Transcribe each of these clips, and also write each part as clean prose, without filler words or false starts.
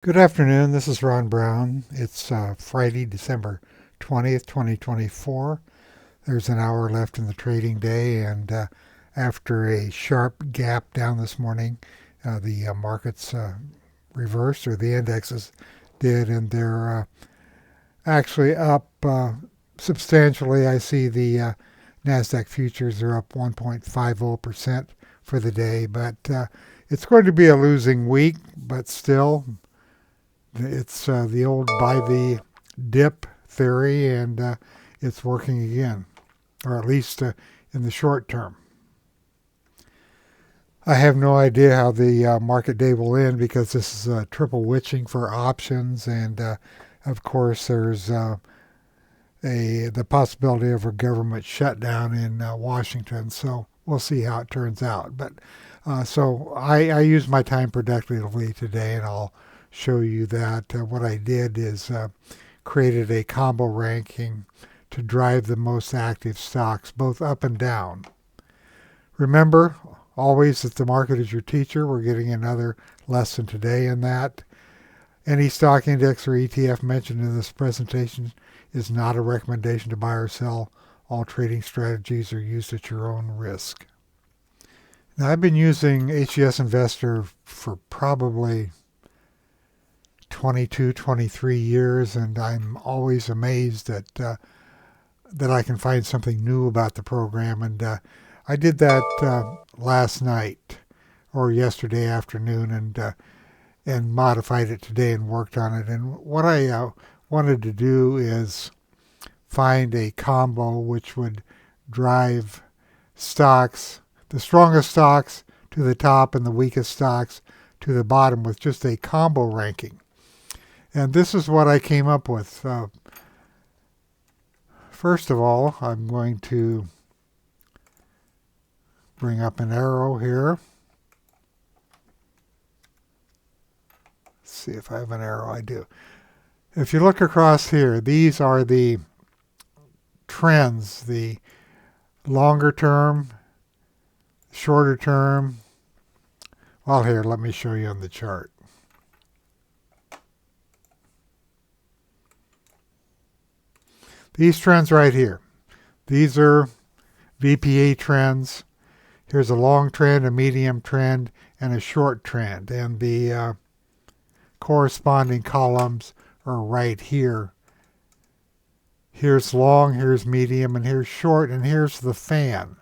Good afternoon. This is Ron Brown. It's Friday, December 20th, 2024. There's an hour left in the trading day, and after a sharp gap down this morning, the markets reversed, or the indexes did, and they're actually up substantially. I see the NASDAQ futures are up 1.50% for the day, but it's going to be a losing week, but still. It's the old buy the dip theory, and it's working again, or at least in the short term. I have no idea how the market day will end because this is triple witching for options, and of course there's the possibility of a government shutdown in Washington. So we'll see how it turns out. But so I use my time productively today, and I'll show you that. What I did is created a combo ranking to drive the most active stocks, both up and down. Remember always that the market is your teacher. We're getting another lesson today in that. Any stock index or ETF mentioned in this presentation is not a recommendation to buy or sell. All trading strategies are used at your own risk. Now, I've been using HGS Investor for probably 22, 23 years, and I'm always amazed that I can find something new about the program. And I did that last night or yesterday afternoon, and modified it today and worked on it. And what I wanted to do is find a combo which would drive stocks, the strongest stocks to the top and the weakest stocks to the bottom, with just a combo ranking. And this is what I came up with. First of all, I'm going to bring up an arrow here. Let's see if I have an arrow. I do. If you look across here, these are the trends, the longer term, shorter term. Well, here, let me show you on the chart. These trends right here, these are VPA trends. Here's a long trend, a medium trend, and a short trend. And the corresponding columns are right here. Here's long, here's medium, and here's short, and here's the fan.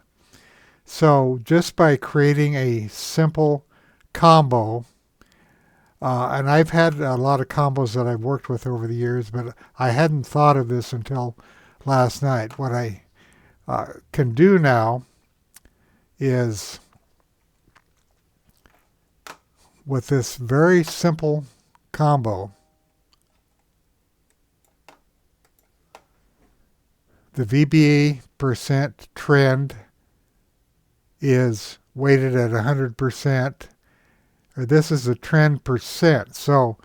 So just by creating a simple combo, and I've had a lot of combos that I've worked with over the years, but I hadn't thought of this until last night. What I can do now is, with this very simple combo, the VBA percent trend is weighted at 100%. This is the trend percent. So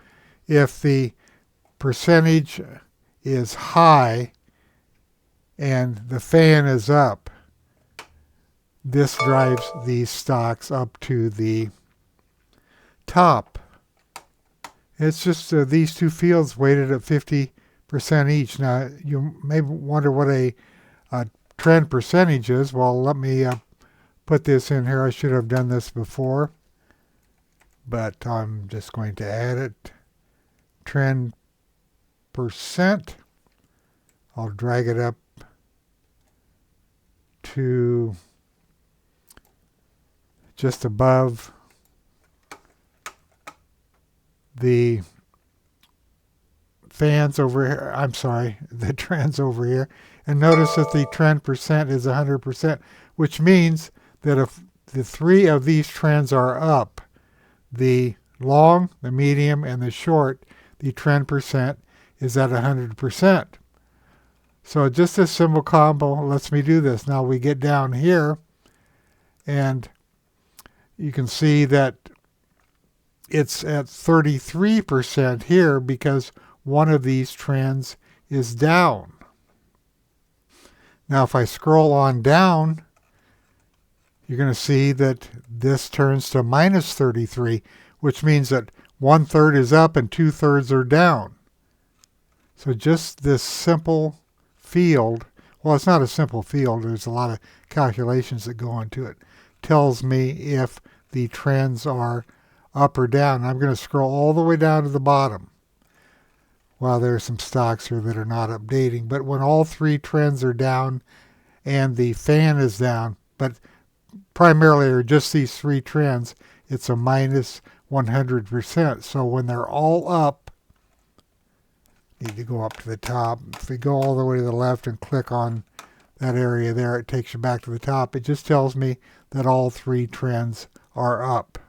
if the percentage is high and the fan is up, this drives these stocks up to the top. It's just these two fields weighted at 50% each. Now, you may wonder what a trend percentage is. Well, let me put this in here. I should have done this before, but I'm just going to add it. Trend percent. I'll drag it up to just above the fans over here. I'm sorry, the trends over here. And notice that the trend percent is 100%, which means that if the three of these trends are up, the long, the medium, and the short, the trend percent is at 100%. So just this simple combo lets me do this. Now we get down here, and you can see that it's at 33% here because one of these trends is down. Now if I scroll on down, you're going to see that this turns to minus 33, which means that 1/3 is up and 2/3 are down. So just this simple field, well, it's not a simple field, there's a lot of calculations that go into it, tells me if the trends are up or down. I'm going to scroll all the way down to the bottom. Well, there are some stocks here that are not updating, but when all three trends are down and the fan is down, but primarily are just these three trends, it's a minus 100%. So when they're all up, need to go up to the top. If we go all the way to the left and click on that area there, it takes you back to the top. It just tells me that all three trends are up.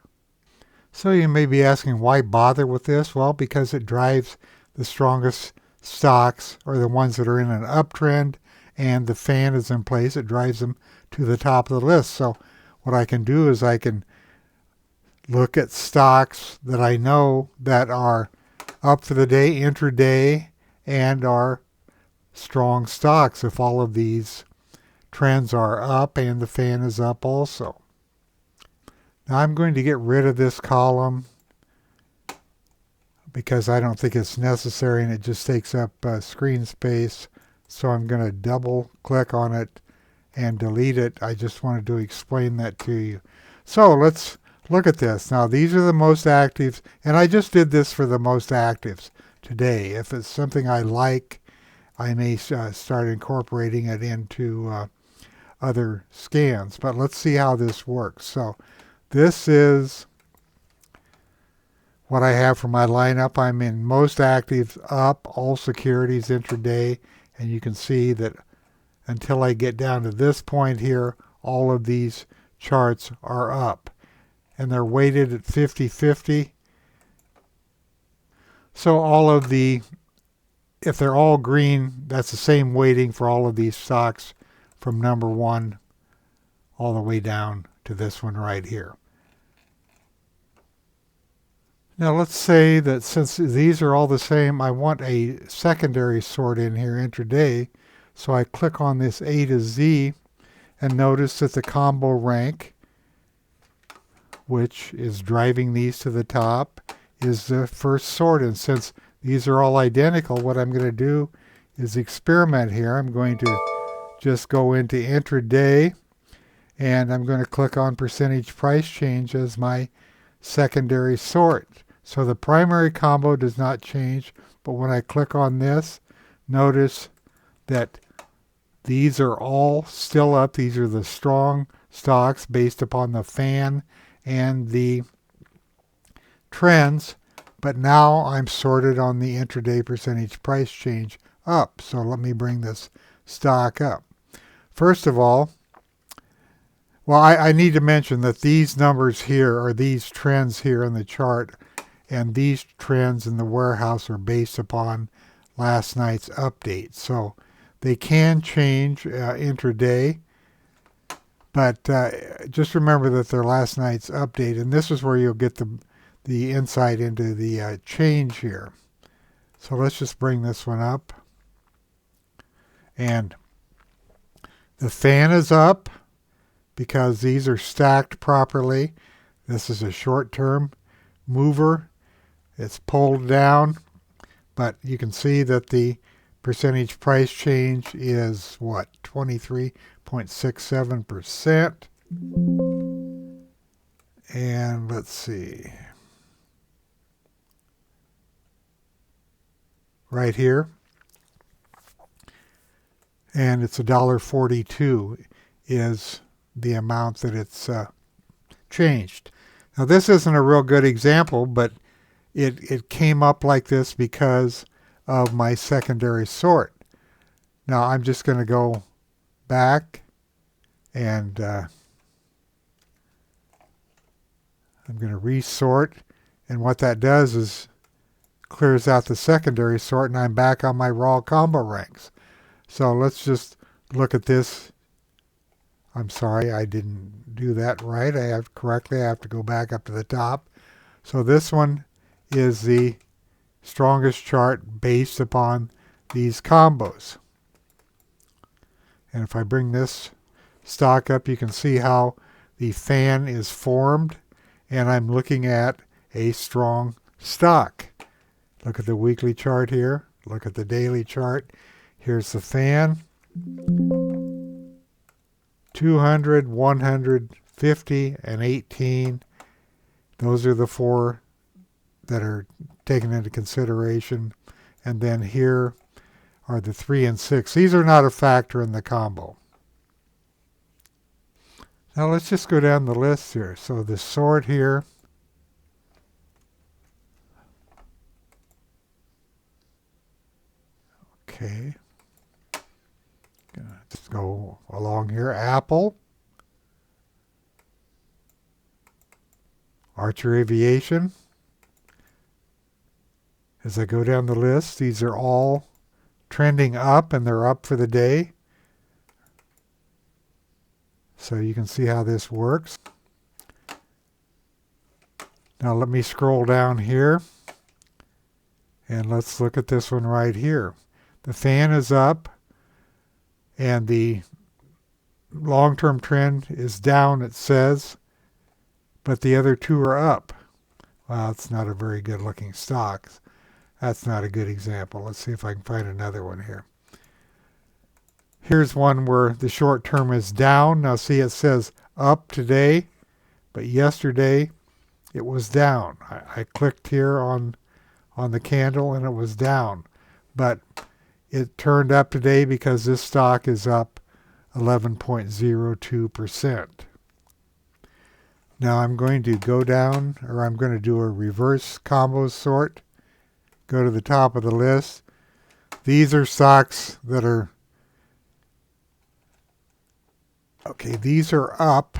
So you may be asking, why bother with this? Well, because it drives the strongest stocks, or the ones that are in an uptrend, and the fan is in place. It drives them to the top of the list. So what I can do is I can look at stocks that I know that are up for the day, intraday, and are strong stocks if all of these trends are up and the fan is up also. Now I'm going to get rid of this column because I don't think it's necessary and it just takes up screen space. So I'm going to double click on it and delete it. I just wanted to explain that to you. So let's look at this. Now these are the most actives, and I just did this for the most actives today. If it's something I like, I may start incorporating it into other scans. But let's see how this works. So this is what I have for my lineup. I'm in most actives up, all securities intraday, and you can see that until I get down to this point here, all of these charts are up. And they're weighted at 50-50. So all of the, if they're all green, that's the same weighting for all of these stocks from number 1 all the way down to this one right here. Now let's say that since these are all the same, I want a secondary sort in here intraday. So I click on this A to Z and notice that the combo rank, which is driving these to the top, is the first sort. And since these are all identical, what I'm going to do is experiment here. I'm going to just go into intraday, and I'm going to click on percentage price change as my secondary sort. So the primary combo does not change, but when I click on this, notice that these are all still up. These are the strong stocks based upon the fan and the trends, but now I'm sorted on the intraday percentage price change up. So let me bring this stock up. First of all, well, I need to mention that these numbers here, or these trends here in the chart, and these trends in the warehouse are based upon last night's update. So they can change intraday, but just remember that they're last night's update, and this is where you'll get the insight into the change here. So let's just bring this one up. And the fan is up because these are stacked properly. This is a short-term mover. It's pulled down, but you can see that the percentage price change is what, 23.67%. And let's see, right here, and it's $1.42 is the amount that it's changed. Now this isn't a real good example, but it came up like this because of my secondary sort. Now I'm just going to go back and I'm going to resort, and what that does is clears out the secondary sort, and I'm back on my raw combo ranks. So let's just look at this. I'm sorry, I didn't do that right. I have to go back up to the top. So this one is the strongest chart based upon these combos. And if I bring this stock up, you can see how the fan is formed, and I'm looking at a strong stock. Look at the weekly chart here. Look at the daily chart. Here's the fan. 200, 150, and 18. Those are the four that are taken into consideration. And then here are the 3 and 6. These are not a factor in the combo. Now let's just go down the list here. So the sort here. Okay. Let's go along here. Apple. Archer Aviation. As I go down the list, these are all trending up, and they're up for the day. So you can see how this works. Now let me scroll down here, and let's look at this one right here. The fan is up, and the long-term trend is down, it says, but the other two are up. Well, it's not a very good looking stock. That's not a good example. Let's see if I can find another one here. Here's one where the short term is down. Now see, it says up today, but yesterday it was down. I clicked here on the candle and it was down. But it turned up today because this stock is up 11.02%. Now I'm going to go down, or I'm going to do a reverse combo sort. Go to the top of the list. These are stocks that are, okay, these are up.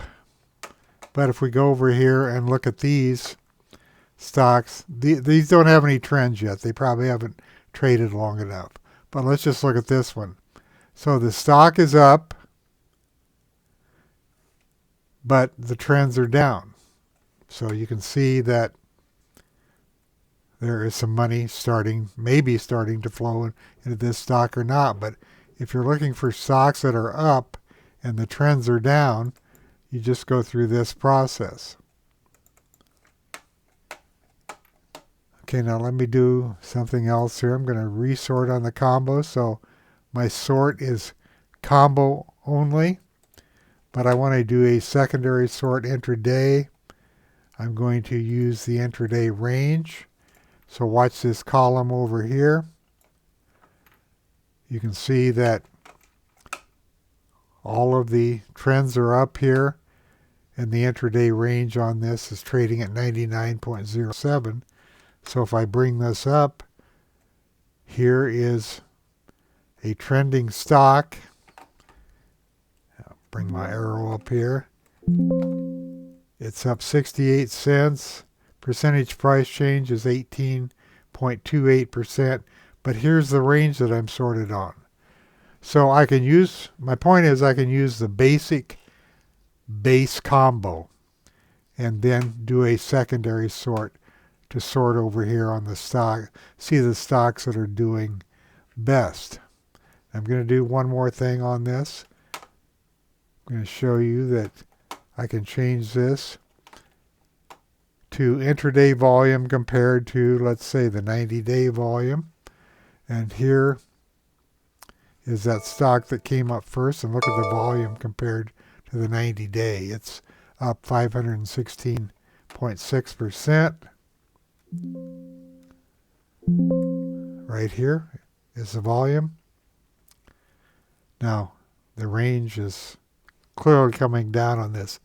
But if we go over here and look at these stocks, these don't have any trends yet. They probably haven't traded long enough. But let's just look at this one. So the stock is up, but the trends are down. So you can see that there is some money maybe starting to flow into this stock or not. But if you're looking for stocks that are up and the trends are down, you just go through this process. Okay, now let me do something else here. I'm going to resort on the combo. So my sort is combo only, but I want to do a secondary sort intraday. I'm going to use the intraday range. So watch this column over here. You can see that all of the trends are up here, and the intraday range on this is trading at 99.07. So if I bring this up, here is a trending stock. I'll bring my arrow up here. It's up 68 cents. Percentage price change is 18.28%, but here's the range that I'm sorted on. So I can use, my point is I can use the basic base combo and then do a secondary sort to sort over here on the stock, see the stocks that are doing best. I'm going to do one more thing on this. I'm going to show you that I can change this to intraday volume compared to, let's say, the 90-day volume. And here is that stock that came up first. And look at the volume compared to the 90-day. It's up 516.6%. Right here is the volume. Now, the range is clearly coming down on this.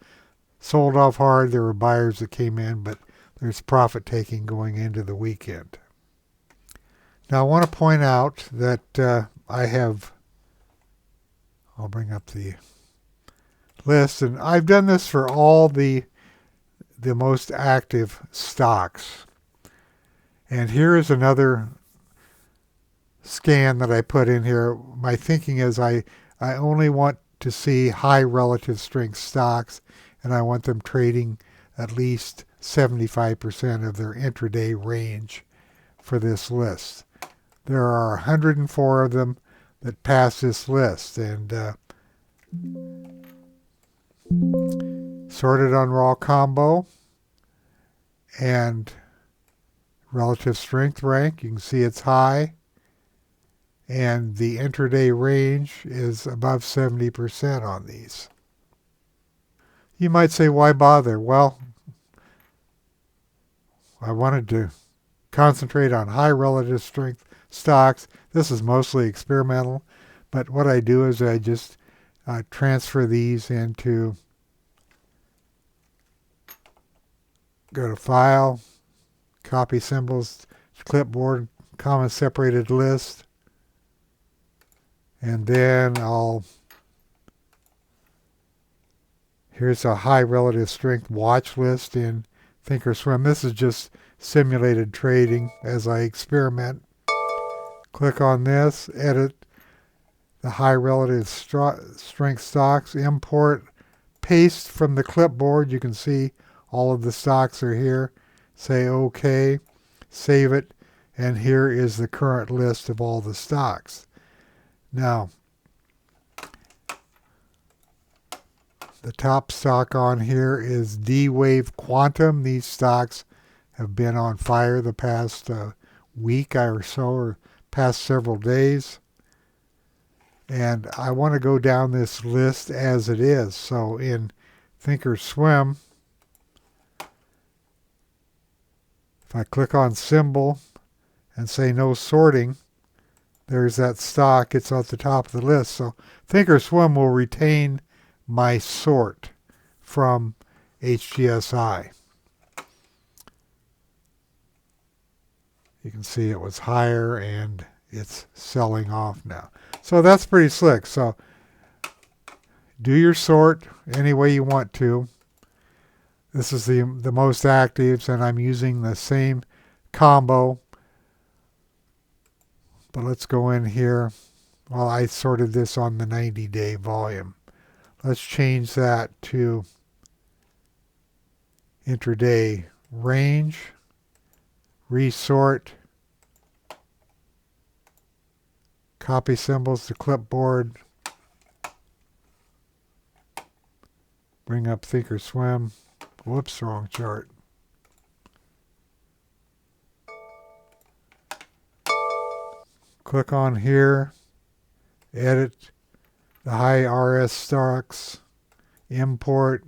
Sold off hard. There were buyers that came in, but there's profit taking going into the weekend. Now I want to point out that I'll bring up the list, and I've done this for all the most active stocks. And here is another scan that I put in here. My thinking is I only want to see high relative strength stocks, and I want them trading at least 75% of their intraday range for this list. There are 104 of them that pass this list, and sorted on raw combo and Relative strength rank, you can see it's high, and the intraday range is above 70% on these. You might say, why bother? Well, I wanted to concentrate on high relative strength stocks. This is mostly experimental, but what I do is I just transfer these into, go to File, Copy Symbols, Clipboard, Comma Separated List, and then here's a high relative strength watch list in Thinkorswim. This is just simulated trading as I experiment. Click on this, edit the high relative strength stocks, import, paste from the clipboard. You can see all of the stocks are here. Say OK, save it, and here is the current list of all the stocks. Now, the top stock on here is D-Wave Quantum. These stocks have been on fire the past week or so, or past several days. And I want to go down this list as it is. So in Thinkorswim, if I click on symbol and say no sorting, there's that stock. It's at the top of the list. So Thinkorswim will retain my sort from HGSI. You can see it was higher and it's selling off now. So that's pretty slick. So do your sort any way you want to. This is the most actives, and I'm using the same combo. But let's go in here. Well, I sorted this on the 90-day volume. Let's change that to intraday range, resort, copy symbols to clipboard, bring up Thinkorswim. Whoops, wrong chart. Click on here, edit the high RS stocks, import,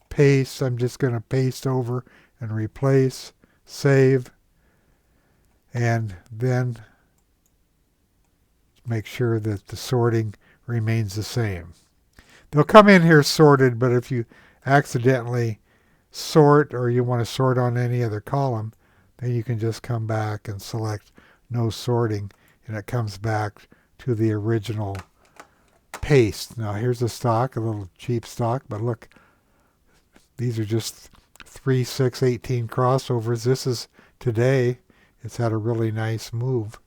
paste. I'm just going to paste over and replace, save, and then make sure that the sorting remains the same. They'll come in here sorted, but if you accidentally sort or you want to sort on any other column, then you can just come back and select no sorting, and it comes back to the original paste. Now here's a stock, a little cheap stock, but look, these are just 3, 6, 18 crossovers. This is today. It's had a really nice move.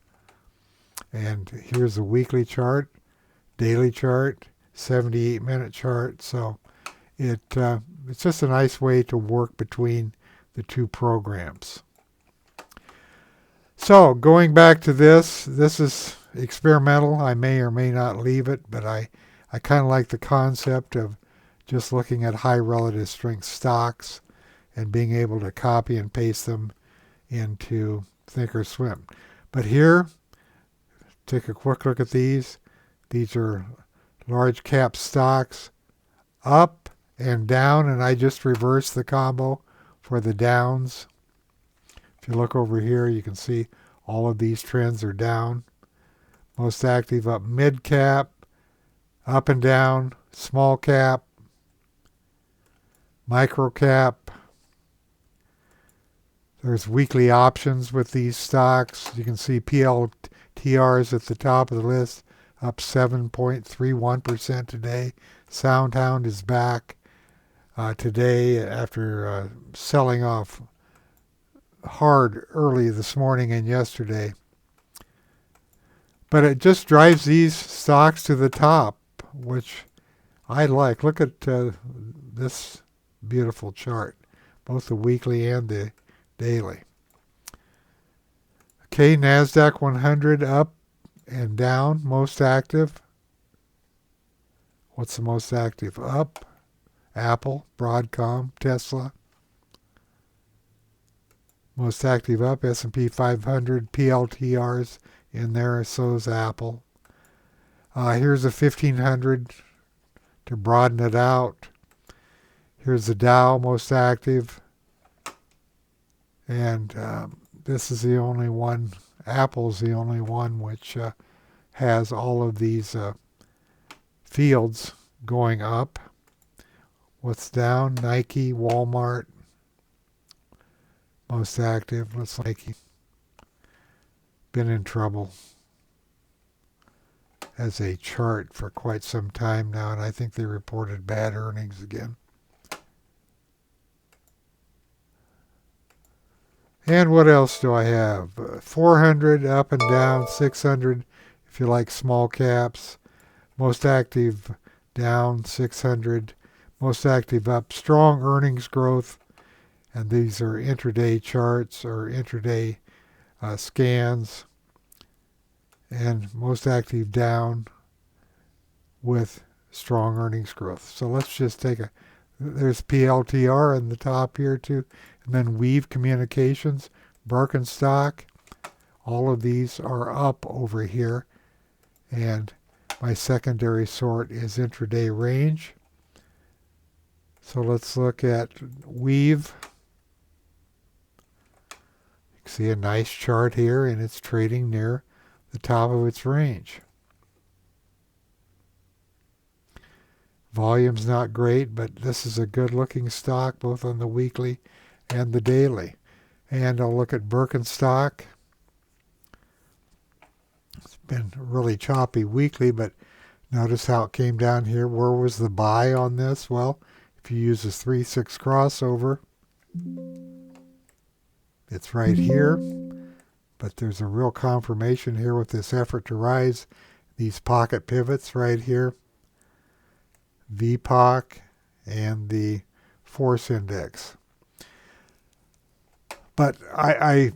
And here's the weekly chart, daily chart, 78-minute chart. So it's just a nice way to work between the two programs. So going back to this is experimental. I may or may not leave it, but I kind of like the concept of just looking at high relative strength stocks and being able to copy and paste them into Thinkorswim. But here, take a quick look at these. These are large cap stocks, up and down, and I just reversed the combo for the downs. If you look over here, you can see all of these trends are down. Most active up mid cap, up and down, small cap, micro cap. There's weekly options with these stocks. You can see PLTRs at the top of the list, up 7.31% today. SoundHound is back today after selling off hard early this morning and yesterday. But it just drives these stocks to the top, which I like. Look at this beautiful chart, both the weekly and the daily. Okay, NASDAQ 100 up and down, most active. What's the most active? Up, Apple, Broadcom, Tesla. Most active up, S&P 500, PLTRs in there, so is Apple. Here's a 1500 to broaden it out. Here's the Dow, most active. And this is the only one, Apple's the only one which has all of these fields going up. What's down? Nike, Walmart, most active. Looks like Nike. Been in trouble as a chart for quite some time now, and I think they reported bad earnings again. And what else do I have? 400 up and down, 600 if you like small caps. Most active down, 600. Most active up, strong earnings growth. And these are intraday charts or intraday scans. And most active down with strong earnings growth. So let's just take there's PLTR in the top here too. And then Weave Communications, Birkenstock. All of these are up over here. And my secondary sort is intraday range. So let's look at Weave. You can see a nice chart here, and it's trading near the top of its range. Volume's not great, but this is a good looking stock both on the weekly and the daily. And I'll look at Birkenstock. It's been really choppy weekly, but notice how it came down here. Where was the buy on this? Well, if you use this 3-6 crossover, it's right here. But there's a real confirmation here with this effort to rise. These pocket pivots right here. VPOC and the force index. But I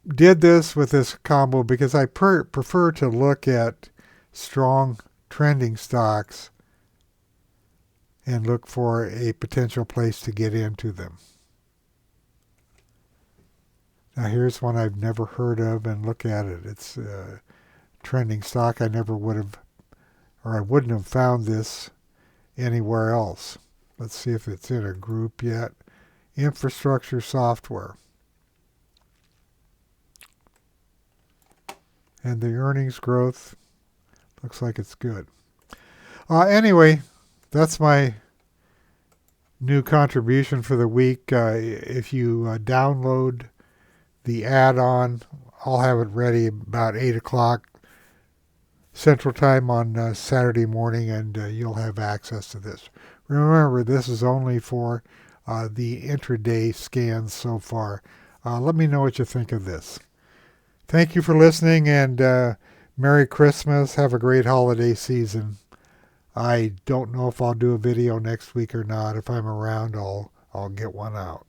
did this with this combo because I prefer to look at strong trending stocks and look for a potential place to get into them. Now here's one I've never heard of, and look at it. It's a trending stock. I never would have, or I wouldn't have found this anywhere else. Let's see if it's in a group yet. Infrastructure software. And the earnings growth looks like it's good. Anyway, that's my new contribution for the week. If you download the add-on, I'll have it ready about 8 o'clock Central Time on Saturday morning, and you'll have access to this. Remember, this is only for the intraday scans so far. Let me know what you think of this. Thank you for listening, and Merry Christmas. Have a great holiday season. I don't know if I'll do a video next week or not. If I'm around, I'll get one out.